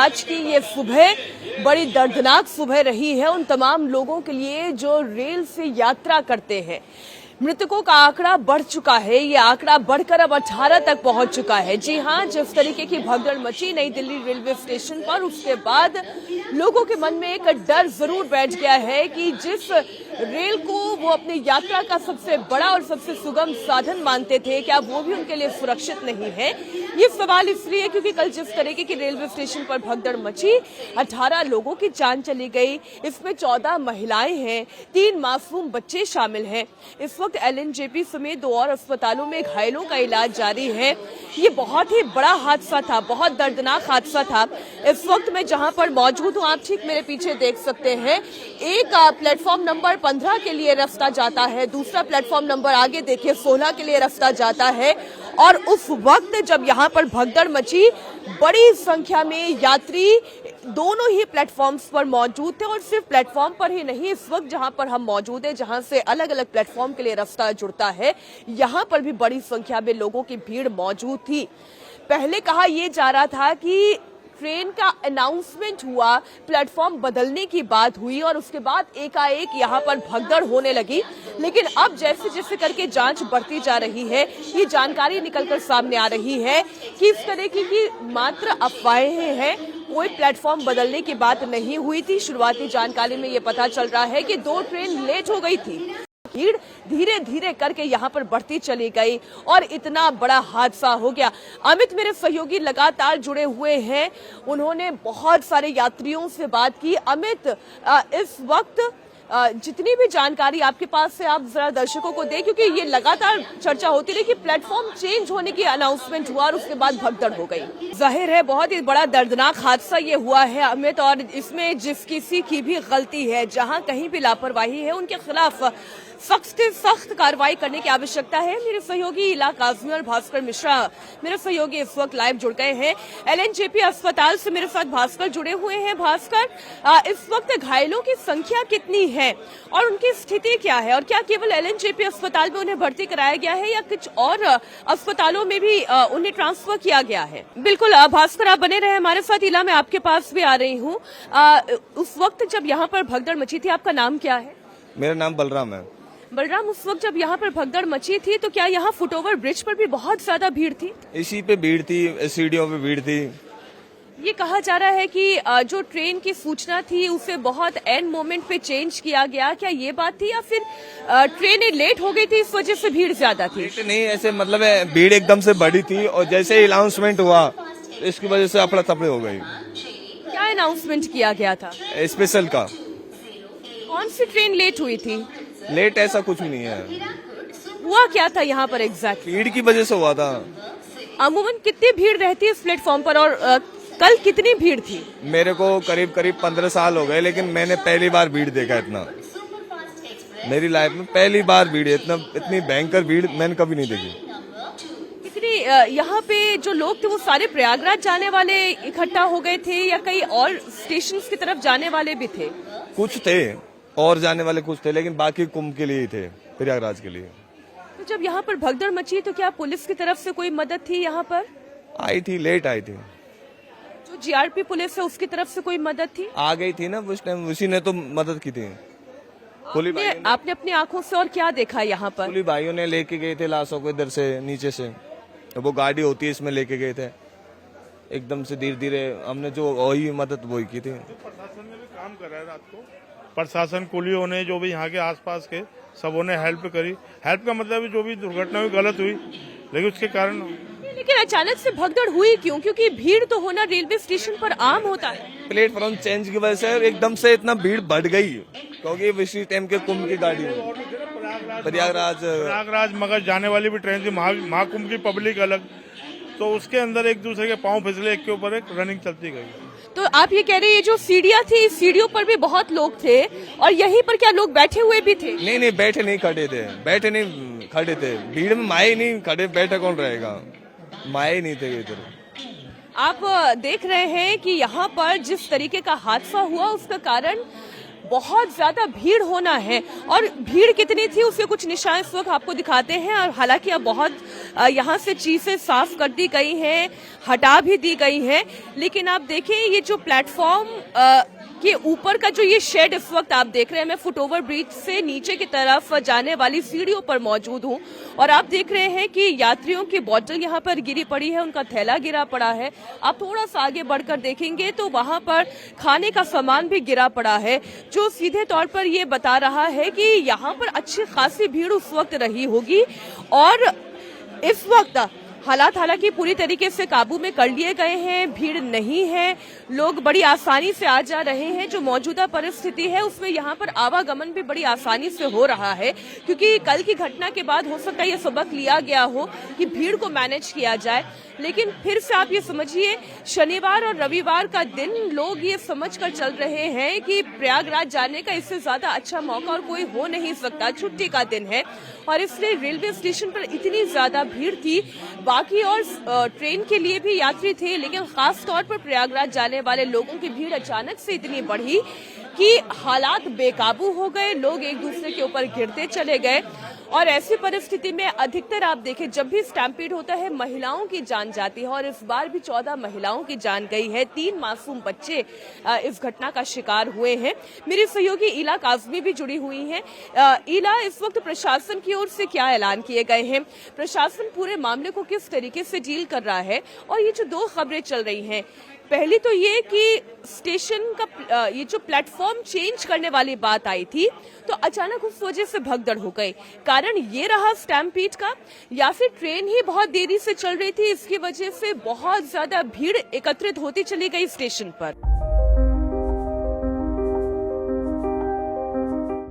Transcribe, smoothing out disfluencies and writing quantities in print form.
आज की ये सुबह बड़ी दर्दनाक सुबह रही है उन तमाम लोगों के लिए जो रेल से यात्रा करते हैं। मृतकों का आंकड़ा बढ़ चुका है, ये आंकड़ा बढ़कर अब 18 तक पहुंच चुका है। जी हां, जिस तरीके की भगदड़ मची नई दिल्ली रेलवे स्टेशन पर, उसके बाद लोगों के मन में एक डर जरूर बैठ गया है कि जिस रेल को वो अपनी यात्रा का सबसे बड़ा और सबसे सुगम साधन मानते थे, क्या वो भी उनके लिए सुरक्षित नहीं है। ये सवाल इसलिए क्योंकि कल जिस तरीके की रेलवे स्टेशन पर भगदड़ मची, 18 लोगों की जान चली गई। इसमें 14 महिलाएं हैं, 3 मासूम बच्चे शामिल हैं। इस वक्त एलएनजेपी समेत 2 और अस्पतालों में घायलों का इलाज जारी है। ये बहुत ही बड़ा हादसा था, बहुत दर्दनाक हादसा था। इस वक्त मैं जहां पर मौजूद हूं, आप ठीक मेरे पीछे देख सकते हैं, एक प्लेटफॉर्म नंबर 15 के लिए रास्ता जाता है, दूसरा प्लेटफॉर्म नंबर आगे देखिए 16 के लिए रास्ता जाता है। और उस वक्त जब यहाँ पर भगदड़ मची, बड़ी संख्या में यात्री दोनों ही प्लेटफॉर्म्स पर मौजूद थे। और सिर्फ प्लेटफॉर्म पर ही नहीं, इस वक्त जहां पर हम मौजूद हैं, जहां से अलग अलग प्लेटफॉर्म के लिए रास्ता जुड़ता है, यहां पर भी बड़ी संख्या में लोगों की भीड़ मौजूद थी। पहले कहा यह जा रहा था कि ट्रेन का अनाउंसमेंट हुआ, प्लेटफॉर्म बदलने की बात हुई और उसके बाद एकाएक यहां पर भगदड़ होने लगी। लेकिन अब जैसे जैसे करके जांच बढ़ती जा रही है, ये जानकारी निकलकर सामने आ रही है कि इस तरह की मात्र अफवाहें हैं, कोई प्लेटफॉर्म बदलने की बात नहीं हुई थी। शुरुआती जानकारी में ये पता चल रहा है कि 2 ट्रेन लेट हो गई थी। भीड़ धीरे धीरे करके यहाँ पर बढ़ती चली गई और इतना बड़ा हादसा हो गया। अमित मेरे सहयोगी लगातार जुड़े हुए हैं, उन्होंने बहुत सारे यात्रियों से बात की। अमित, इस वक्त जितनी भी जानकारी आपके पास से आप जरा दर्शकों को दें, क्योंकि ये लगातार चर्चा होती रही कि प्लेटफॉर्म चेंज होने की अनाउंसमेंट हुआ और उसके बाद भगदड़ हो गई। जाहिर है बहुत ही बड़ा दर्दनाक हादसा ये हुआ है अमित, और इसमें जिस किसी की भी गलती है, जहां कहीं भी लापरवाही है, उनके खिलाफ सख्त से सख्त कार्रवाई करने की आवश्यकता है। मेरे सहयोगी इला काजमी और भास्कर मिश्रा, मेरे सहयोगी इस वक्त लाइव जुड़ गए हैं एलएनजेपी अस्पताल से। मेरे साथ भास्कर जुड़े हुए हैं। भास्कर, इस वक्त घायलों की संख्या कितनी है और उनकी स्थिति क्या है, और क्या केवल एलएनजेपी अस्पताल में उन्हें भर्ती कराया गया है या कुछ और अस्पतालों में भी उन्हें ट्रांसफर किया गया है? बिल्कुल भास्कर, आप बने रहे हमारे साथ। इला, मैं आपके पास भी आ रही हूँ। उस वक्त जब यहाँ पर भगदड़ मची थी, आपका नाम क्या है? मेरा नाम बलराम है। बलराम, उस वक्त जब यहाँ पर भगदड़ मची थी तो क्या यहाँ फुटओवर ब्रिज पर भी बहुत ज्यादा भीड़ थी? इसी पे भीड़ थी, सीढ़ियों पे भीड़ थी। ये कहा जा रहा है कि जो ट्रेन की सूचना थी उसे बहुत एंड मोमेंट पे चेंज किया गया, क्या ये बात थी या फिर ट्रेनें लेट हो गई थी इस वजह से भीड़ ज्यादा थी? नहीं, ऐसे मतलब भीड़ एकदम से बढ़ी थी और जैसे अनाउंसमेंट हुआ इसकी वजह से अफड़ा तफड़ी हो गई। क्या अनाउंसमेंट किया गया था? स्पेशल का। कौन सी ट्रेन लेट हुई थी? लेट ऐसा कुछ नहीं है। हुआ क्या था यहाँ पर एग्जैक्ट? भीड़ की वजह से हुआ था। अमूमन कितनी भीड़ रहती है इस प्लेटफॉर्म पर और कल कितनी भीड़ थी? मेरे को करीब 15 साल हो गए, लेकिन मैंने पहली बार भीड़ देखा इतना। मेरी लाइफ में पहली बार भीड़, इतनी भयंकर भीड़ मैंने कभी नहीं देखी। इतनी यहाँ पे जो लोग थे वो सारे प्रयागराज जाने वाले इकट्ठा हो गए थे या कई और स्टेशन की तरफ जाने वाले भी थे? कुछ थे और जाने वाले कुछ थे, लेकिन बाकी कुंभ के लिए ही थे, प्रयागराज के लिए। तो जब यहाँ पर भगदड़ मची तो क्या पुलिस की तरफ से कोई मदद थी यहाँ पर? आई थी, लेट आई थी। जो जीआरपी पुलिस है उसकी तरफ से कोई मदद थी? आ गई थी ना उस टाइम, उसी ने तो मदद की थी। आपने अपनी आंखों से और क्या देखा यहाँ पर? पुलिस भाइयों ने लेके गए थे लाशों को इधर से, नीचे से वो गाड़ी होती है इसमें लेके गए थे। एकदम से धीरे धीरे हमने जो वही मदद वही की थी। प्रशासन ने भी काम करा है रात को, प्रशासन कुलियों ने, जो भी यहाँ के आसपास के सबों ने हेल्प करी। हेल्प का मतलब जो भी दुर्घटना हुई गलत हुई, लेकिन उसके कारण। लेकिन अचानक से भगदड़ हुई क्यों? क्योंकि भीड़ तो होना रेलवे स्टेशन पर आम होता है। प्लेटफॉर्म चेंज की वजह से एकदम से इतना भीड़ बढ़ गई, क्योंकि इसी टाइम के कुंभ की गाड़ी प्रयागराज मगर जाने वाली भी ट्रेन थी, महाकुंभ की पब्लिक अलग, तो उसके अंदर एक दूसरे के पांव फिसले, एक के ऊपर एक रनिंग चलती गई। तो आप ये कह रहे हैं ये जो सीढ़ियाँ थी, इस सीढ़ियों पर भी बहुत लोग थे और यहीं पर क्या लोग बैठे हुए भी थे? नहीं, बैठे नहीं खड़े थे, बैठे नहीं खड़े थे। भीड़ में माए नहीं खड़े, बैठे कौन रहेगा, माए नहीं थे इधर। आप देख रहे हैं कि यहाँ पर जिस तरीके का हादसा हुआ उसका कारण बहुत ज्यादा भीड़ होना है। और भीड़ कितनी थी उसके कुछ निशान इस वक्त आपको दिखाते हैं। और हालांकि अब बहुत यहाँ से चीजें साफ कर दी गई हैं, हटा भी दी गई हैं, लेकिन आप देखें ये जो प्लेटफॉर्म के ऊपर का जो ये शेड इस वक्त आप देख रहे हैं, मैं फुटओवर ब्रिज से नीचे की तरफ जाने वाली सीढ़ियों पर मौजूद हूं और आप देख रहे हैं कि यात्रियों की बोतल यहाँ पर गिरी पड़ी है, उनका थैला गिरा पड़ा है। आप थोड़ा सा आगे बढ़कर देखेंगे तो वहां पर खाने का सामान भी गिरा पड़ा है, जो सीधे तौर पर ये बता रहा है कि यहाँ पर अच्छी खासी भीड़ उस वक्त रही होगी। और इस वक्त हालात हालांकि पूरी तरीके से काबू में कर लिए गए हैं, भीड़ नहीं है, लोग बड़ी आसानी से आ जा रहे हैं। जो मौजूदा परिस्थिति है उसमें यहाँ पर आवागमन भी बड़ी आसानी से हो रहा है, क्योंकि कल की घटना के बाद हो सकता है ये सबक लिया गया हो कि भीड़ को मैनेज किया जाए। लेकिन फिर से आप ये समझिए, शनिवार और रविवार का दिन लोग ये समझकर चल रहे हैं कि प्रयागराज जाने का इससे ज्यादा अच्छा मौका और कोई हो नहीं सकता, छुट्टी का दिन है। और इसलिए रेलवे स्टेशन पर इतनी ज्यादा भीड़ थी, बाकी और ट्रेन के लिए भी यात्री थे, लेकिन खास तौर पर प्रयागराज जाने वाले लोगों की भीड़ अचानक से इतनी बढ़ी कि हालात बेकाबू हो गए, लोग एक दूसरे के ऊपर गिरते चले गए। और ऐसी परिस्थिति में अधिकतर आप देखें जब भी स्टैम्पीड होता है महिलाओं की जान जाती है, और इस बार भी 14 महिलाओं की जान गई है, 3 मासूम बच्चे इस घटना का शिकार हुए हैं। मेरी सहयोगी ईला काजमी भी जुड़ी हुई हैं। ईला, इस वक्त प्रशासन की ओर से क्या ऐलान किए गए हैं, प्रशासन पूरे मामले को किस तरीके से डील कर रहा है? और ये जो 2 खबरें चल रही हैं, पहली तो ये कि स्टेशन का ये जो प्लेटफॉर्म चेंज करने वाली बात आई थी, तो अचानक उस वजह से भगदड़ हो गई। कारण ये रहा स्टैम्पीड का, या फिर ट्रेन ही बहुत देरी से चल रही थी, इसकी वजह से बहुत ज्यादा भीड़ एकत्रित होती चली गई स्टेशन पर?